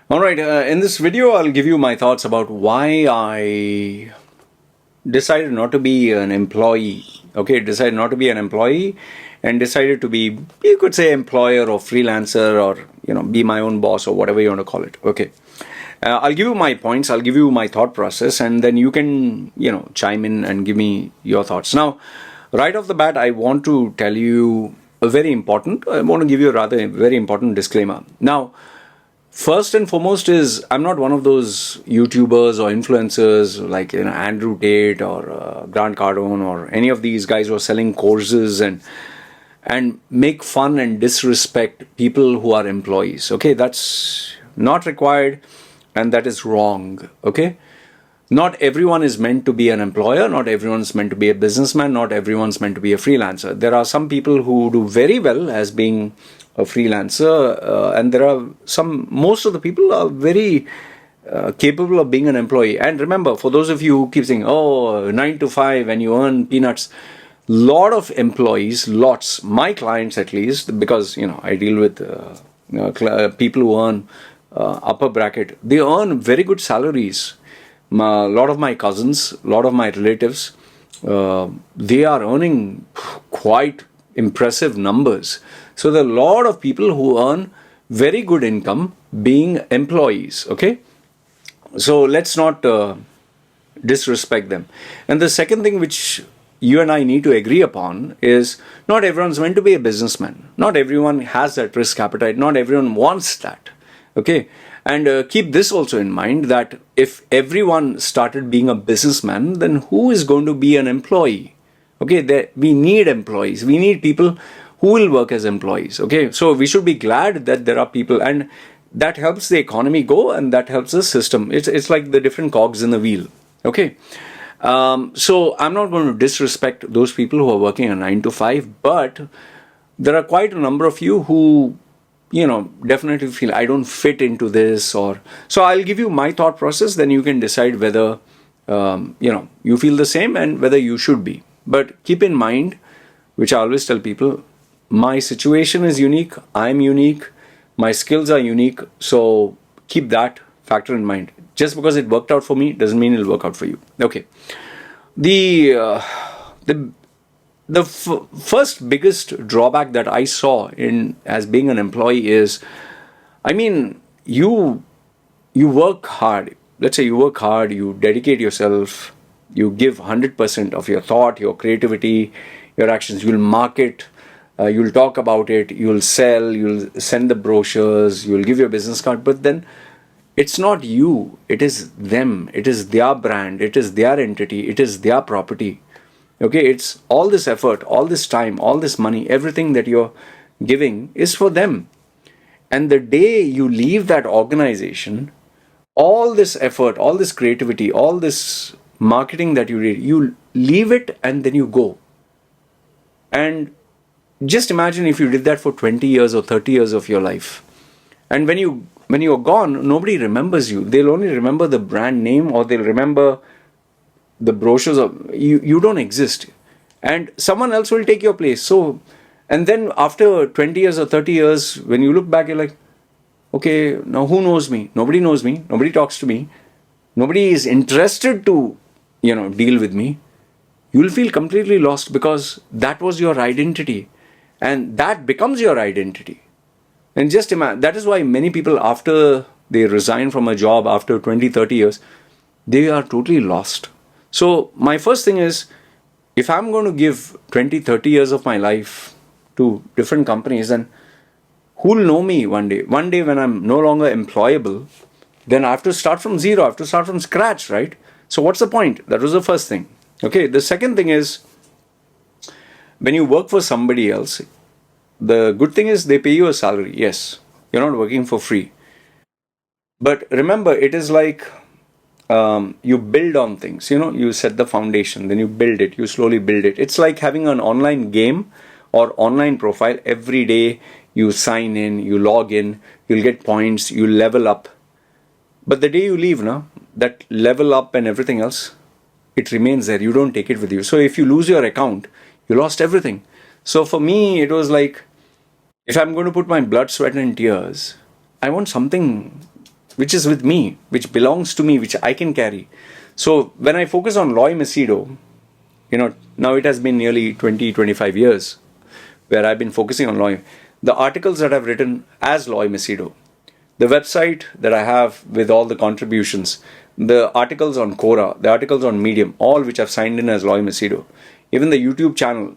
All right, in this video, I'll give you my thoughts about why I decided not to be an employee. Okay, decided not to be an employee and decided to be, you could say, employer or freelancer or, be my own boss or whatever you want to call it. Okay. I'll give you my points, I'll give you my thought process, and then you can, chime in and give me your thoughts. Now, right off the bat, I want to tell you I want to give you a very important disclaimer. Now, first and foremost is I'm not one of those YouTubers or influencers like Andrew Tate or Grant Cardone or any of these guys who are selling courses and make fun and disrespect people who are employees. Okay, that's not required and that is wrong. Okay, not everyone is meant to be an employer, not everyone's meant to be a businessman, not everyone's meant to be a freelancer. There are some people who do very well as being a freelancer, and most of the people are very capable of being an employee. And remember, for those of you who keep saying, oh, 9 to 5 and you earn peanuts, lot of employees, my clients at least, because I deal with people who earn upper bracket, they earn very good salaries. A lot of my cousins, a lot of my relatives, they are earning quite impressive numbers. So there are a lot of people who earn very good income being employees. Okay, so let's not disrespect them. And the second thing which you and I need to agree upon is not everyone's meant to be a businessman. Not everyone has that risk appetite. Not everyone wants that. Okay, and keep this also in mind that if everyone started being a businessman, then who is going to be an employee? Okay, we need employees. We need people who will work as employees. Okay, so we should be glad that there are people, and that helps the economy go, and that helps the system. It's like the different cogs in the wheel. Okay, so I'm not going to disrespect those people who are working a 9 to 5, but there are quite a number of you who definitely feel I don't fit into this, or so I'll give you my thought process, then you can decide whether you feel the same and whether you should be. But keep in mind, which I always tell people, my situation is unique, I'm unique, my skills are unique, so keep that factor in mind. Just because it worked out for me doesn't mean it'll work out for you. Okay, the first biggest drawback that I saw in as being an employee is, I mean, you work hard. Let's say you work hard, you dedicate yourself, you give 100% of your thought, your creativity, your actions. You'll market, you'll talk about it, you'll sell, you'll send the brochures, you'll give your business card. But then it's not you, it is them, it is their brand, it is their entity, it is their property. Okay, it's all this effort, all this time, all this money, everything that you're giving is for them. And the day you leave that organization, all this effort, all this creativity, all this marketing that you did, you leave it and then you go. And just imagine if you did that for 20 years or 30 years of your life. And when you're gone, nobody remembers you. They'll only remember the brand name, or they'll remember the brochures of you don't exist, and someone else will take your place. So, and then after 20 years or 30 years, when you look back, you're like, okay, now who knows me? Nobody knows me, nobody talks to me, nobody is interested to deal with me. You'll feel completely lost, because that was your identity, and that becomes your identity. And just imagine, that is why many people, after they resign from a job after 20-30 years, they are totally lost. So my first thing is, if I'm going to give 20-30 years of my life to different companies, then who'll know me one day? One day when I'm no longer employable, then I have to start from zero, I have to start from scratch, right? So what's the point? That was the first thing. Okay, the second thing is, when you work for somebody else, the good thing is they pay you a salary. Yes, you're not working for free. But remember, it is like you build on things. You set the foundation, then you build it, you slowly build it. It's like having an online game or online profile. Every day you sign in, you log in, you'll get points, you level up. But the day you leave, that level up and everything else, it remains there. You don't take it with you. So if you lose your account, you lost everything. So for me, it was like, if I'm going to put my blood, sweat and tears, I want something which is with me, which belongs to me, which I can carry. So when I focus on Loy Machedo, now it has been nearly 20, 25 years where I've been focusing on Loy. The articles that I've written as Loy Machedo, the website that I have with all the contributions, the articles on Quora, the articles on Medium, all which I've signed in as Loy Machedo. Even the YouTube channel,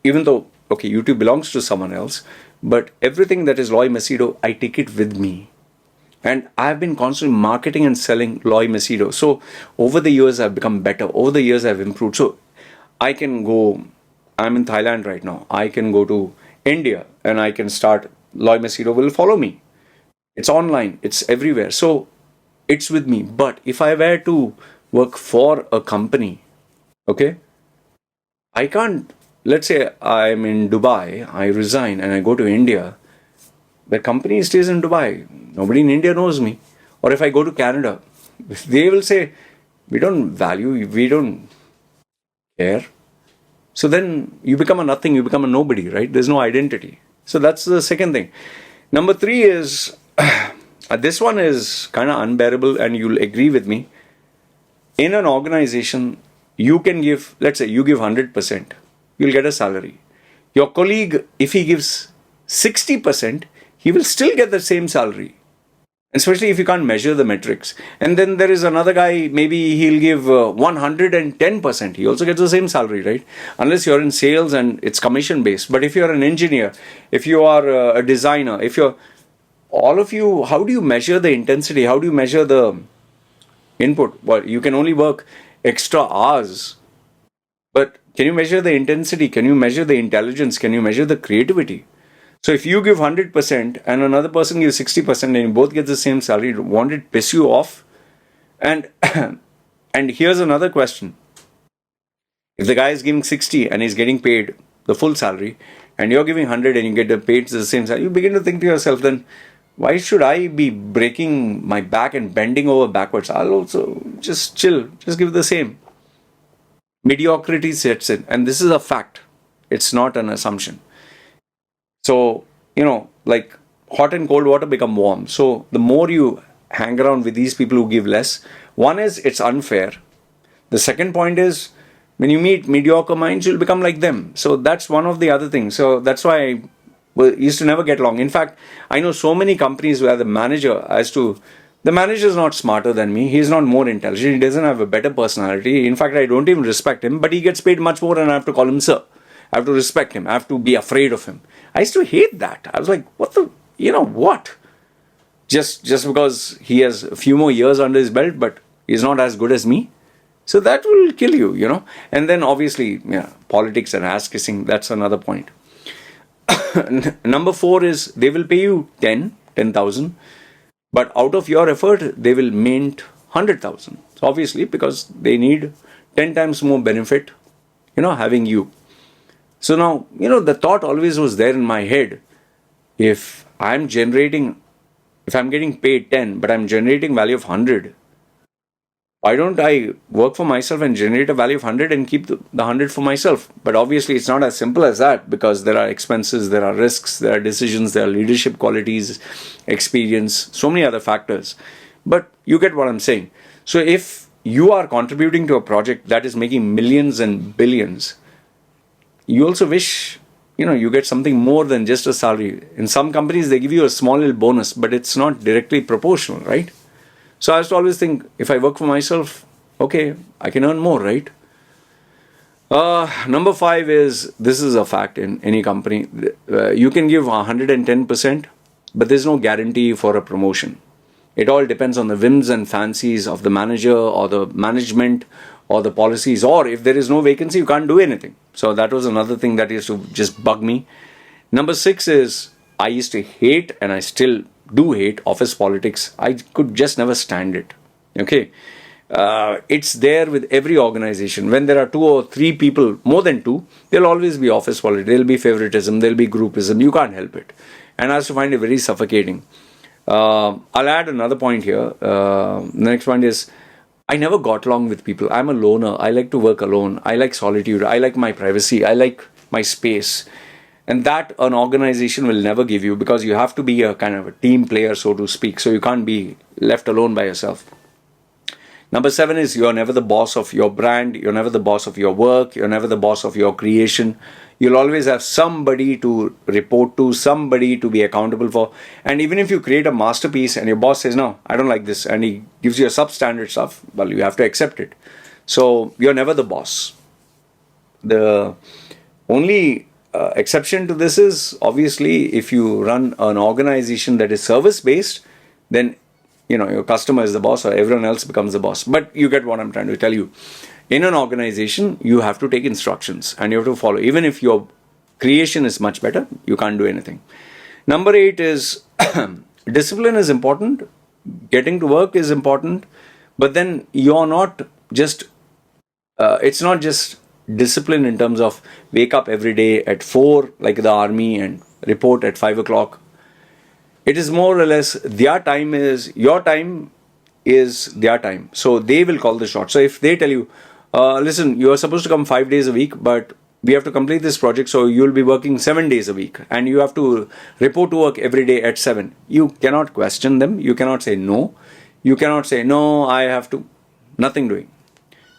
even though, okay, YouTube belongs to someone else, but everything that is Loy Machedo, I take it with me. And I've been constantly marketing and selling Loy Machedo. So over the years, I've become better. Over the years, I've improved. So I can go, I'm in Thailand right now. I can go to India and I can start, Loy Machedo will follow me. It's online, it's everywhere. So it's with me. But if I were to work for a company, okay, I can't, let's say I'm in Dubai, I resign and I go to India. The company stays in Dubai. Nobody in India knows me. Or if I go to Canada, they will say, we don't value you, we don't care. So then you become a nothing, you become a nobody, right? There's no identity. So that's the second thing. Number 3 is, this one is kind of unbearable and you'll agree with me. In an organization, you can give, let's say you give 100%, you'll get a salary. Your colleague, if he gives 60%, he will still get the same salary. Especially if you can't measure the metrics. And then there is another guy, maybe he'll give 110%. He also gets the same salary, right? Unless you're in sales and it's commission based. But if you're an engineer, if you are a designer, if you're, all of you, how do you measure the intensity? How do you measure the input? Well, you can only work extra hours. But can you measure the intensity? Can you measure the intelligence? Can you measure the creativity? So if you give 100% and another person gives 60% and you both get the same salary, won't it piss you off? And and here's another question. If the guy is giving 60 and he's getting paid the full salary and you're giving 100 and you get paid the same salary, you begin to think to yourself then, why should I be breaking my back and bending over backwards? I'll also just chill, just give the same. Mediocrity sets in, and this is a fact. It's not an assumption. So, like hot and cold water become warm. So the more you hang around with these people who give less, one is it's unfair. The second point is when you meet mediocre minds, you'll become like them. So that's one of the other things. So that's why I used to never get along. In fact, I know so many companies where the manager is not smarter than me. He's not more intelligent. He doesn't have a better personality. In fact, I don't even respect him, but he gets paid much more and I have to call him sir. I have to respect him. I have to be afraid of him. I used to hate that. I was like, what? Just because he has a few more years under his belt, but he's not as good as me. So that will kill you, And then obviously, politics and ass kissing, that's another point. Number 4 is they will pay you 10,000, but out of your effort, they will mint 100,000. So obviously, because they need 10 times more benefit, having you. So now, the thought always was there in my head. If I'm getting paid 10, but I'm generating value of 100, why don't I work for myself and generate a value of 100 and keep the 100 for myself? But obviously, it's not as simple as that because there are expenses, there are risks, there are decisions, there are leadership qualities, experience, so many other factors. But you get what I'm saying. So if you are contributing to a project that is making millions and billions, you also wish, you get something more than just a salary. In some companies, they give you a small little bonus, but it's not directly proportional, right? So I used to always think, if I work for myself, okay, I can earn more, right? Number 5 is, this is a fact in any company. You can give 110%, but there's no guarantee for a promotion. It all depends on the whims and fancies of the manager or the management or the policies, or if there is no vacancy, you can't do anything. So that was another thing that used to just bug me. Number 6 is, I used to hate, and I still do hate, office politics. I could just never stand it. Okay. It's there with every organization. When there are 2 or 3 people, more than 2, there'll always be office politics. There'll be favoritism. There'll be groupism. You can't help it. And I used to find it very suffocating. I'll add another point here. The next point is, I never got along with people. I'm a loner. I like to work alone. I like solitude. I like my privacy. I like my space. And that an organization will never give you because you have to be a kind of a team player, so to speak. So you can't be left alone by yourself. Number 7 is you're never the boss of your brand, you're never the boss of your work, you're never the boss of your creation. You'll always have somebody to report to, somebody to be accountable for. And even if you create a masterpiece and your boss says, no, I don't like this, and he gives you a substandard stuff, well, you have to accept it. So you're never the boss. The only exception to this is obviously if you run an organization that is service based, then your customer is the boss or everyone else becomes the boss. But you get what I'm trying to tell you. In an organization, you have to take instructions and you have to follow. Even if your creation is much better, you can't do anything. Number 8 is discipline is important. Getting to work is important. But then you're not just, it's not just discipline in terms of wake up every day at 4 like the army and report at 5 o'clock. It is more or less their time is your time is their time. So they will call the shot. So if they tell you, listen, you are supposed to come 5 days a week, but we have to complete this project, so you'll be working 7 days a week and you have to report to work every day at 7. You cannot question them. You cannot say no. You cannot say, no, I have to. Nothing doing.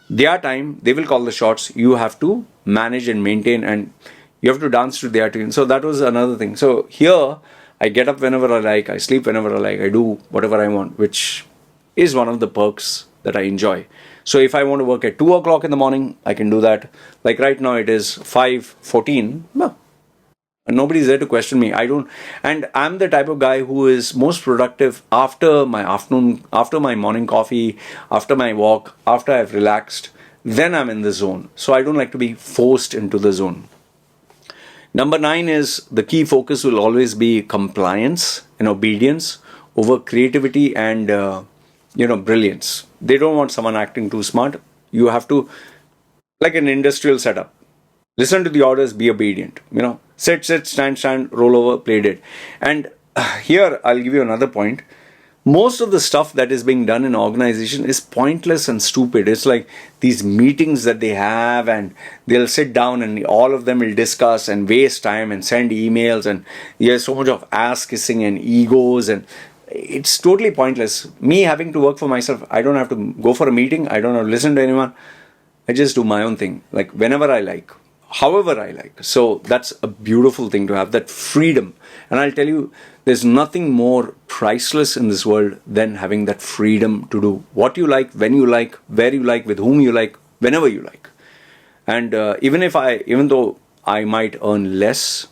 Their time, they will call the shots. You have to manage and maintain and you have to dance to their tune. So that was another thing. So here, I get up whenever I like, I sleep whenever I like, I do whatever I want, which is one of the perks that I enjoy. So if I want to work at 2 o'clock in the morning, I can do that. Like right now it is 5:14. No, nobody's there to question me. And I'm the type of guy who is most productive after my afternoon, after my morning coffee, after my walk, after I've relaxed, then I'm in the zone. So I don't like to be forced into the zone. Number 9 is the key focus will always be compliance and obedience over creativity and, brilliance. They don't want someone acting too smart. You have to, like an industrial setup, listen to the orders, be obedient. Sit, stand, roll over, play dead. And here I'll give you another point. Most of the stuff that is being done in an organization is pointless and stupid. It's like these meetings that they have and they'll sit down and all of them will discuss and waste time and send emails and there's so much of ass kissing and egos and it's totally pointless. Me having to work for myself, I don't have to go for a meeting. I don't have to listen to anyone. I just do my own thing, like whenever I like, however I like. So that's a beautiful thing to have, that freedom. And I'll tell you, there's nothing more priceless in this world than having that freedom to do what you like, when you like, where you like, with whom you like, whenever you like. And even though I might earn less,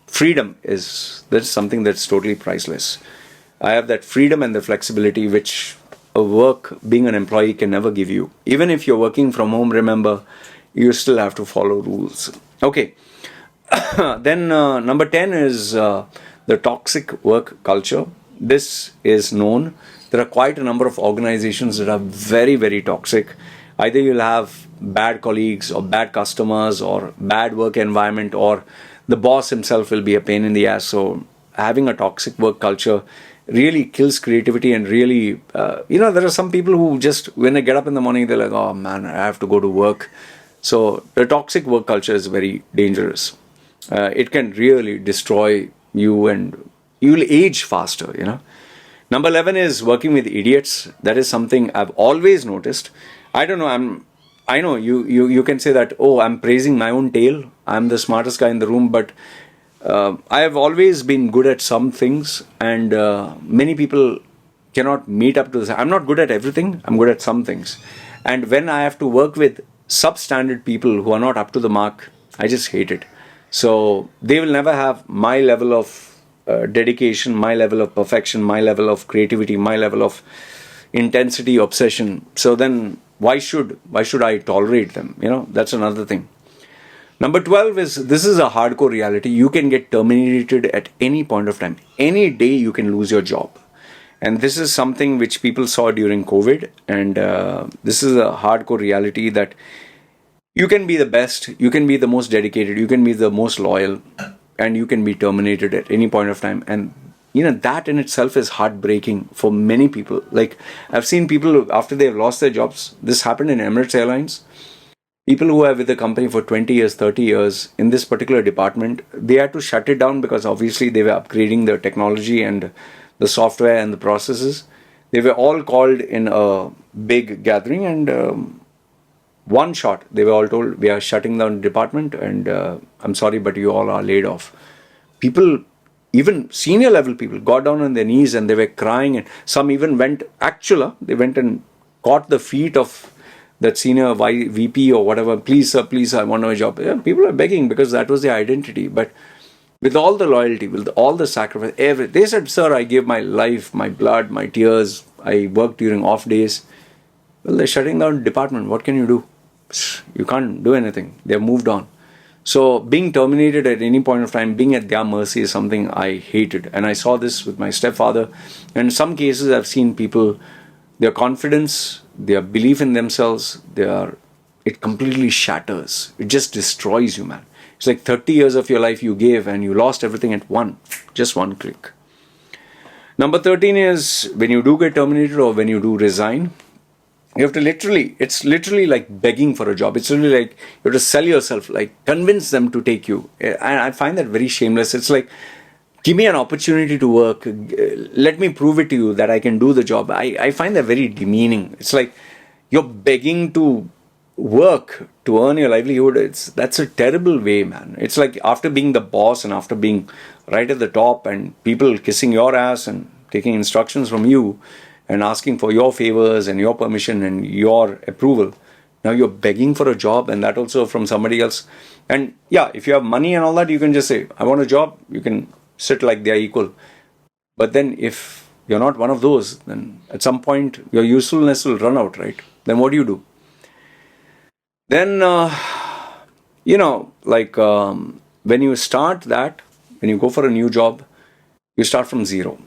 that's something that's totally priceless. I have that freedom and the flexibility which a work, being an employee, can never give you. Even if you're working from home, remember, you still have to follow rules. Okay. Then number 10 is the toxic work culture. This is known. There are quite a number of organizations that are very, very toxic. Either you'll have bad colleagues or bad customers or bad work environment, or the boss himself will be a pain in the ass. So having a toxic work culture really kills creativity and really, there are some people who just, when they get up in the morning, they're like, oh man, I have to go to work. So the toxic work culture is very dangerous. It can really destroy you and you'll age faster, Number 11 is working with idiots. That is something I've always noticed. I don't know, I know you can say that, oh, I'm praising my own tail. I'm the smartest guy in the room, but I have always been good at some things and many people cannot meet up to this. I'm not good at everything. I'm good at some things. And when I have to work with substandard people who are not up to the mark, I just hate it. So they will never have my level of dedication, my level of perfection, my level of creativity, my level of intensity, obsession. So then why should I tolerate them? That's another thing. Number 12 is, this is a hardcore reality. You can get terminated at any point of time. Any day you can lose your job. And this is something which people saw during COVID. And this is a hardcore reality that you can be the best, you can be the most dedicated, you can be the most loyal, and you can be terminated at any point of time. And that in itself is heartbreaking for many people. Like I've seen people after they've lost their jobs. This happened in Emirates Airlines. People who are with the company for 20 years, 30 years in this particular department, they had to shut it down because obviously they were upgrading the technology and the software and the processes. They were all called in a big gathering, and one shot, they were all told, we are shutting down the department, and I'm sorry, but you all are laid off. People, even senior level people, got down on their knees and they were crying, and some even went, actually, they went and caught the feet of that senior VP or whatever. Please, sir, please, I want a job. Yeah, people are begging because that was their identity. But with all the loyalty, with all the sacrifice, they said, sir, I gave my life, my blood, my tears. I worked during off days. Well, they're shutting down the department. What can you do? You can't do anything. They've moved on. So being terminated at any point of time, being at their mercy is something I hated. And I saw this with my stepfather. And in some cases, I've seen people, their confidence, their belief in themselves, it completely shatters. It just destroys you, man. It's like 30 years of your life you gave and you lost everything at just one click. Number 13 is when you do get terminated or when you do resign, you have to it's literally like begging for a job. It's literally like you have to sell yourself, like convince them to take you. And I find that very shameless. It's like, give me an opportunity to work. Let me prove it to you that I can do the job. I find that very demeaning. It's like you're begging to work to earn your livelihood. That's a terrible way, man. It's like after being the boss and after being right at the top and people kissing your ass and taking instructions from you and asking for your favors and your permission and your approval. Now you're begging for a job, and that also from somebody else. And yeah, if you have money and all that, you can just say, I want a job. You can sit like they're equal. But then if you're not one of those, then at some point your usefulness will run out, right? Then what do? Then, when you start that, when you go for a new job, you start from zero.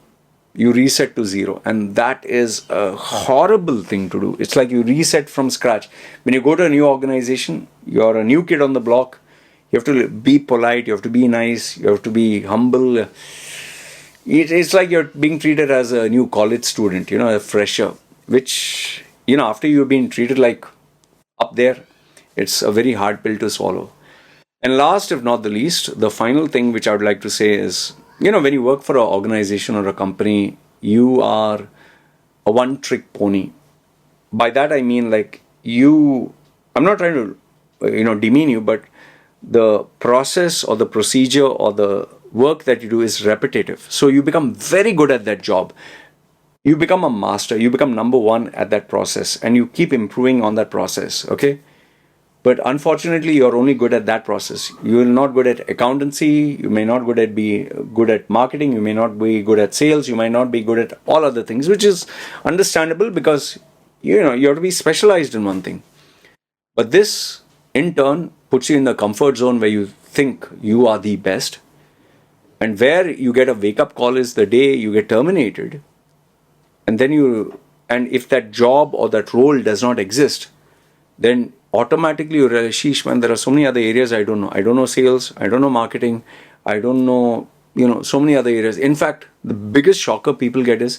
You reset to zero, and that is a horrible thing to do. It's like you reset from scratch. When you go to a new organization, you're a new kid on the block. You have to be polite, you have to be nice, you have to be humble. It's like you're being treated as a new college student, a fresher, which, after you've been treated like up there, it's a very hard pill to swallow. And last, if not the least, the final thing which I would like to say is, when you work for an organization or a company, you are a one-trick pony. By that I mean I'm not trying to, demean you, but the process or the procedure or the work that you do is repetitive. So you become very good at that job. You become a master. You become number one at that process, and you keep improving on that process, okay? But unfortunately, you're only good at that process. You are not good at accountancy. You may not be good at marketing. You may not be good at sales. You might not be good at all other things, which is understandable because, you have to be specialized in one thing. But this, in turn, puts you in the comfort zone where you think you are the best. And where you get a wake-up call is the day you get terminated. And if that job or that role does not exist, then automatically you realize, sheesh, man, there are so many other areas I don't know. I don't know sales. I don't know marketing. I don't know, so many other areas. In fact, the biggest shocker people get is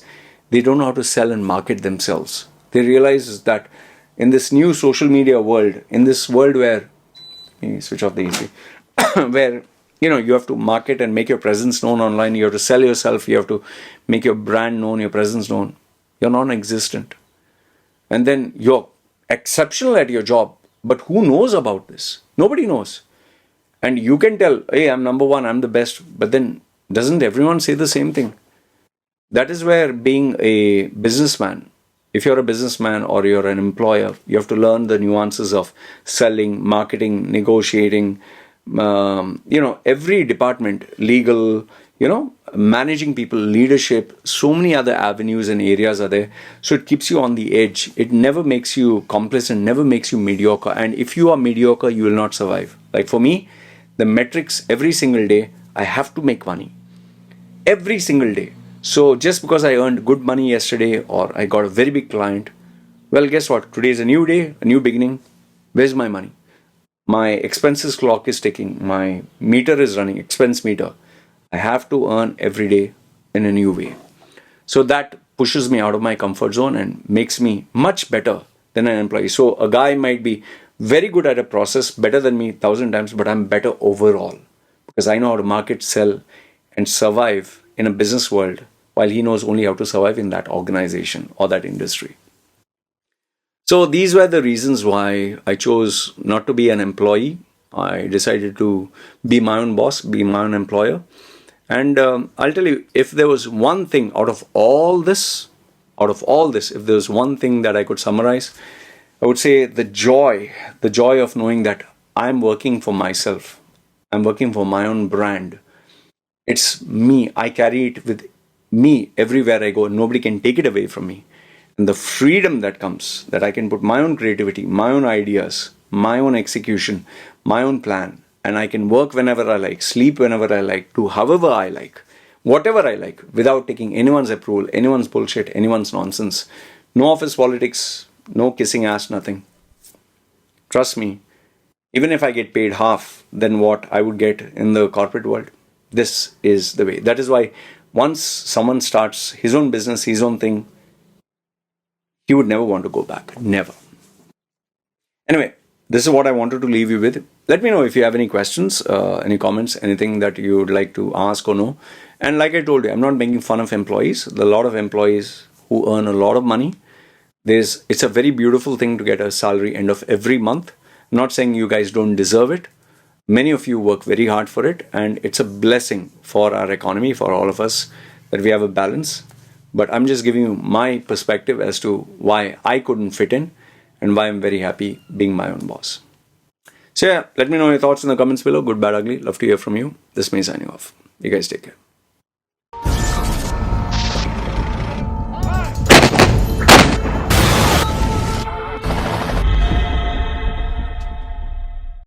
they don't know how to sell and market themselves. They realize that in this new social media world, in this world where, switch off the AC, where, you have to market and make your presence known online. You have to sell yourself. You have to make your brand known, your presence known. You're non-existent. And then you're exceptional at your job. But who knows about this? Nobody knows. And you can tell, hey, I'm number one, I'm the best. But then doesn't everyone say the same thing? That is where being a businessman, if you're a businessman or you're an employer, you have to learn the nuances of selling, marketing, negotiating, every department, legal, managing people, leadership, so many other avenues and areas are there. So it keeps you on the edge. It never makes you complacent, never makes you mediocre. And if you are mediocre, you will not survive. Like for me, the metrics every single day, I have to make money. Every single day. So just because I earned good money yesterday or I got a very big client, well, guess what? Today is a new day, a new beginning. Where's my money? My expenses clock is ticking. My meter is running, expense meter. I have to earn every day in a new way. So that pushes me out of my comfort zone and makes me much better than an employee. So a guy might be very good at a process, better than me 1,000 times, but I'm better overall because I know how to market, sell, and survive in a business world while he knows only how to survive in that organization or that industry. So these were the reasons why I chose not to be an employee. I decided to be my own boss, be my own employer. And I'll tell you, if there was one thing out of all this, if there was one thing that I could summarize, I would say the joy of knowing that I'm working for myself. I'm working for my own brand. It's me. I carry it with me everywhere I go. Nobody can take it away from me. And the freedom that comes, that I can put my own creativity, my own ideas, my own execution, my own plan, and I can work whenever I like, sleep whenever I like, do however I like, whatever I like, without taking anyone's approval, anyone's bullshit, anyone's nonsense. No office politics, no kissing ass, nothing. Trust me, even if I get paid half than what I would get in the corporate world, this is the way. That is why once someone starts his own business, his own thing, he would never want to go back. Never. Anyway, this is what I wanted to leave you with. Let me know if you have any questions, any comments, anything that you would like to ask or know. And like I told you, I'm not making fun of employees. There are a lot of employees who earn a lot of money. It's a very beautiful thing to get a salary end of every month. I'm not saying you guys don't deserve it. Many of you work very hard for it, and it's a blessing for our economy, for all of us, that we have a balance. But I'm just giving you my perspective as to why I couldn't fit in and why I'm very happy being my own boss. So yeah, let me know your thoughts in the comments below. Good, bad, ugly. Love to hear from you. This is me signing off. You guys take care.